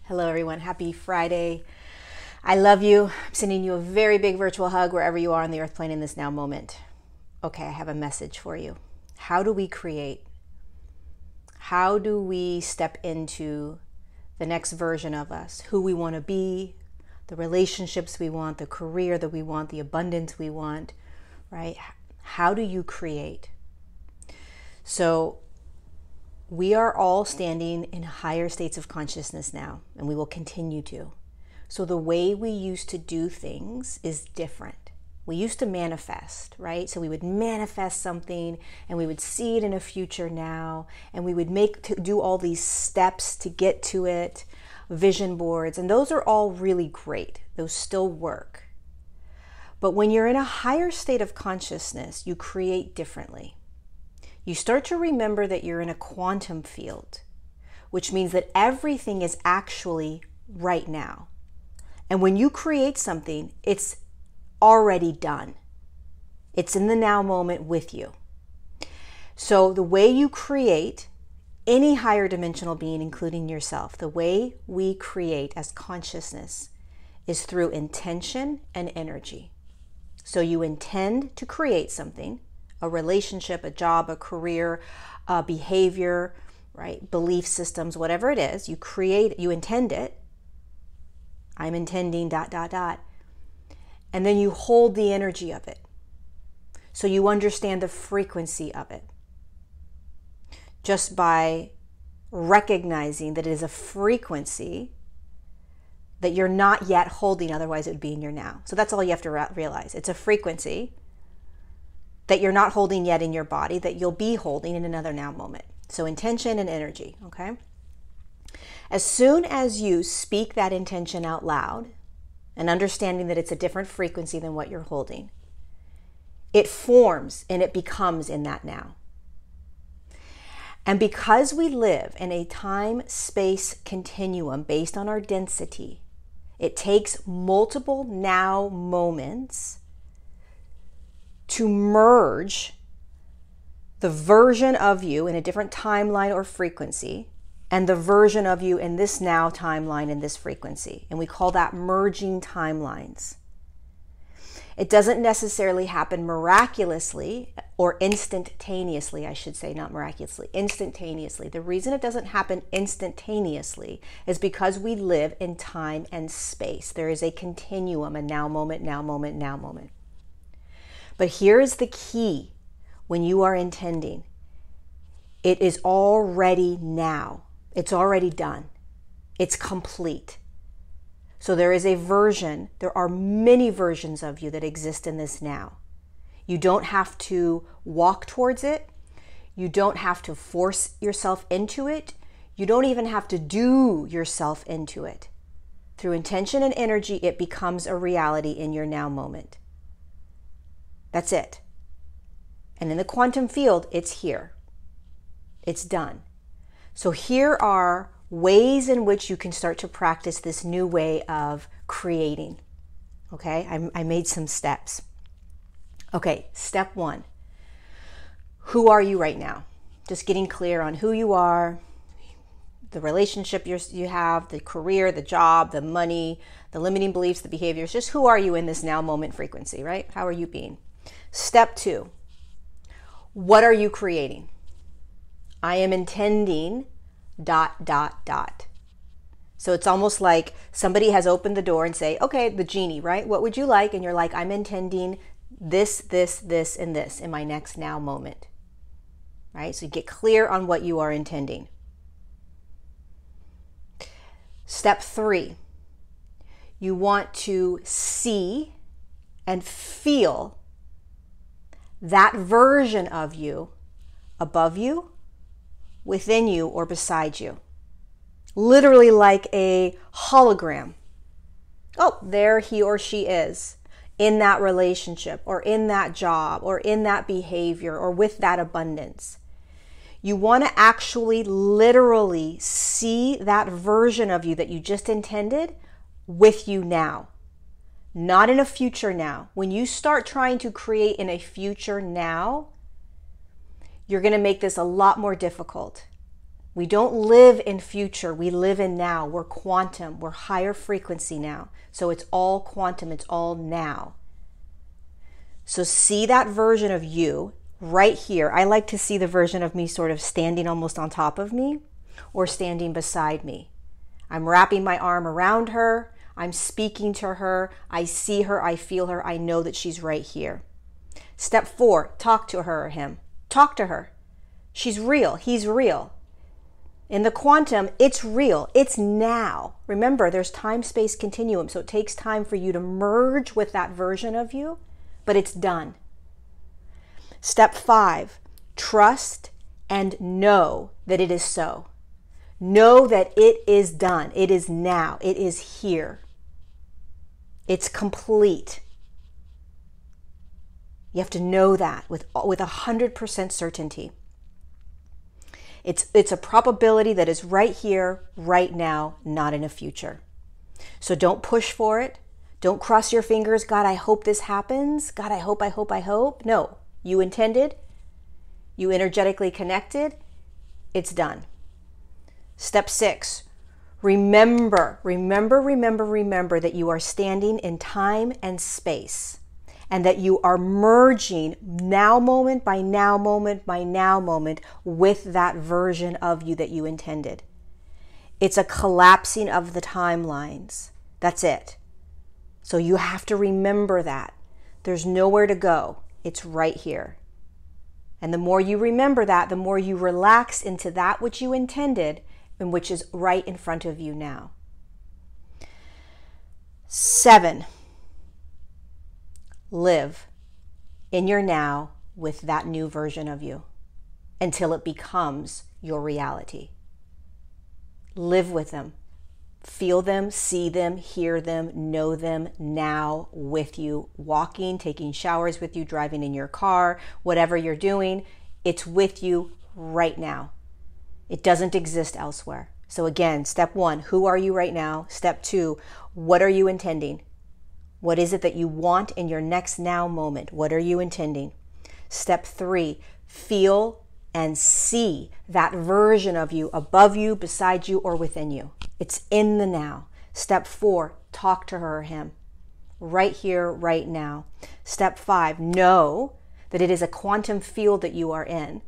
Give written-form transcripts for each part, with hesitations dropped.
Hello everyone, happy Friday. I love you. I'm sending you a very big virtual hug wherever you are on the earth plane in this now moment. Okay, I have a message for you. How do we create? How do we step into the next version of us? Who we want to be, the relationships we want, the career that we want, the abundance we want, right? How do you create? So we are all standing in higher states of consciousness now, and we will continue to. So the way we used to do things is different. We used to manifest, right? So we would manifest something and we would see it in a future now, and we would do all these steps to get to it, vision boards, and those are all really great. Those still work. But when you're in a higher state of consciousness, you create differently. You start to remember that you're in a quantum field, which means that everything is actually right now. And when you create something, it's already done. It's in the now moment with you. So the way you create any higher dimensional being, including yourself, the way we create as consciousness is through intention and energy. So you intend to create something, a relationship, a job, a career, a behavior, right? Belief systems, whatever it is, you create, you intend it. I'm intending ... And then you hold the energy of it. So you understand the frequency of it. Just by recognizing that it is a frequency that you're not yet holding, otherwise it would be in your now. So that's all you have to realize. It's a frequency that you're not holding yet in your body, that you'll be holding in another now moment. So intention and energy, okay? As soon as you speak that intention out loud, and understanding that it's a different frequency than what you're holding, it forms and it becomes in that now. And because we live in a time-space continuum based on our density, it takes multiple now moments to merge the version of you in a different timeline or frequency and the version of you in this now timeline and this frequency. And we call that merging timelines. It doesn't necessarily happen miraculously or instantaneously, I should say, not miraculously, instantaneously. The reason it doesn't happen instantaneously is because we live in time and space. There is a continuum, a now moment, now moment, now moment. But here is the key when you are intending. It is already now. It's already done. It's complete. So there is a version, there are many versions of you that exist in this now. You don't have to walk towards it. You don't have to force yourself into it. You don't even have to do yourself into it. Through intention and energy, it becomes a reality in your now moment. That's it. And in the quantum field, it's here. It's done. So here are ways in which you can start to practice this new way of creating. Okay, I made some steps. Okay, step 1. Who are you right now? Just getting clear on who you are, the relationship you have, the career, the job, the money, the limiting beliefs, the behaviors. Just who are you in this now moment frequency, right? How are you being? Step 2. What are you creating? I am intending ... So it's almost like somebody has opened the door and say, okay, the genie, right? What would you like? And you're like, I'm intending this, this, this, and this in my next now moment, right? So you get clear on what you are intending. Step 3, you want to see and feel that version of you above you, within you, or beside you. Literally like a hologram. Oh, there he or she is in that relationship or in that job or in that behavior or with that abundance. You want to actually literally see that version of you that you just intended with you now. Not in a future now. When you start trying to create in a future now, you're going to make this a lot more difficult. We don't live in future, we live in now. We're quantum, we're higher frequency now. So it's all quantum, it's all now. So see that version of you right here. I like to see the version of me sort of standing almost on top of me or standing beside me. I'm wrapping my arm around her. I'm speaking to her. I see her. I feel her. I know that she's right here. Step 4, talk to her or him. Talk to her. She's real. He's real. In the quantum, it's real. It's now. Remember, there's time-space continuum, so it takes time for you to merge with that version of you, but it's done. Step 5, trust and know that it is so. Know that it is done. It is now. It is here. It's complete. You have to know that with 100% certainty. It's a probability that is right here, right now, not in a future. So don't push for it. Don't cross your fingers. God, I hope this happens. God, I hope, I hope, I hope. No, you intended. You energetically connected. It's done. Step 6, remember that you are standing in time and space and that you are merging now moment by now moment by now moment with that version of you that you intended. It's a collapsing of the timelines. That's it. So you have to remember that. There's nowhere to go. It's right here. And the more you remember that, the more you relax into that which you intended and which is right in front of you now. 7, live in your now with that new version of you until it becomes your reality. Live with them. Feel them, see them, hear them, know them now with you, walking, taking showers with you, driving in your car, whatever you're doing, it's with you right now. It doesn't exist elsewhere. So again, step 1, who are you right now? Step 2, what are you intending? What is it that you want in your next now moment? What are you intending? Step 3, feel and see that version of you above you, beside you, or within you. It's in the now. Step 4, talk to her or him. Right here, right now. Step 5, know that it is a quantum field that you are in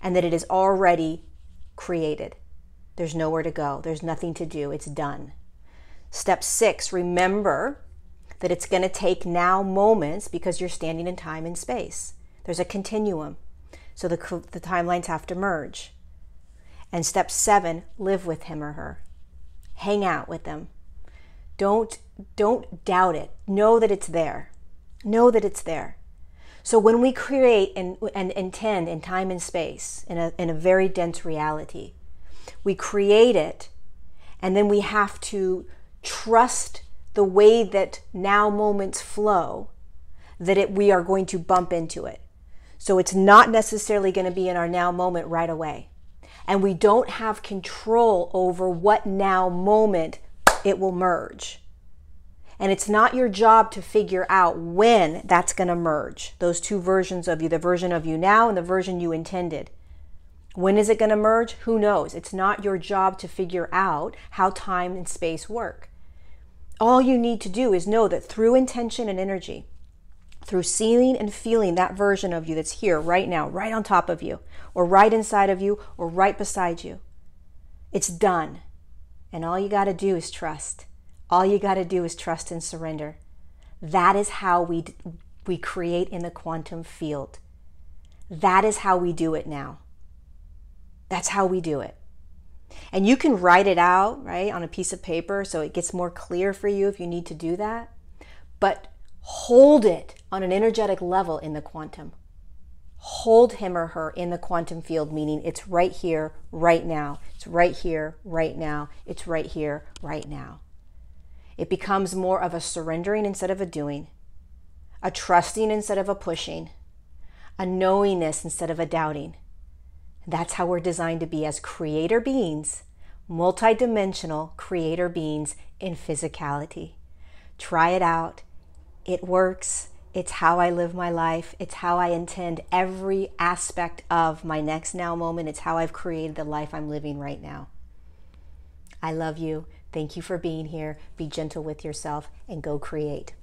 and that it is already created. There's nowhere to go. There's nothing to do. It's done. Step 6, remember that it's going to take now moments because you're standing in time and space. There's a continuum. So the timelines have to merge. And step 7, live with him or her. Hang out with them. Don't doubt it. Know that it's there. Know that it's there. So when we create and intend in time and space, in a very dense reality, we create it, and then we have to trust the way that now moments flow, that we are going to bump into it. So it's not necessarily going to be in our now moment right away. And we don't have control over what now moment it will merge. And it's not your job to figure out when that's going to merge. Those two versions of you, the version of you now and the version you intended. When is it going to merge? Who knows? It's not your job to figure out how time and space work. All you need to do is know that through intention and energy, through seeing and feeling that version of you that's here right now, right on top of you, or right inside of you, or right beside you, it's done. And all you got to do is trust. All you got to do is trust and surrender. That is how we create in the quantum field. That is how we do it now. That's how we do it. And you can write it out, right, on a piece of paper so it gets more clear for you if you need to do that. But hold it on an energetic level in the quantum. Hold him or her in the quantum field, meaning it's right here, right now. It's right here, right now. It's right here, right now. It becomes more of a surrendering instead of a doing, a trusting instead of a pushing, a knowingness instead of a doubting. That's how we're designed to be as creator beings, multidimensional creator beings in physicality. Try it out. It works. It's how I live my life. It's how I intend every aspect of my next now moment. It's how I've created the life I'm living right now. I love you. Thank you for being here. Be gentle with yourself and go create.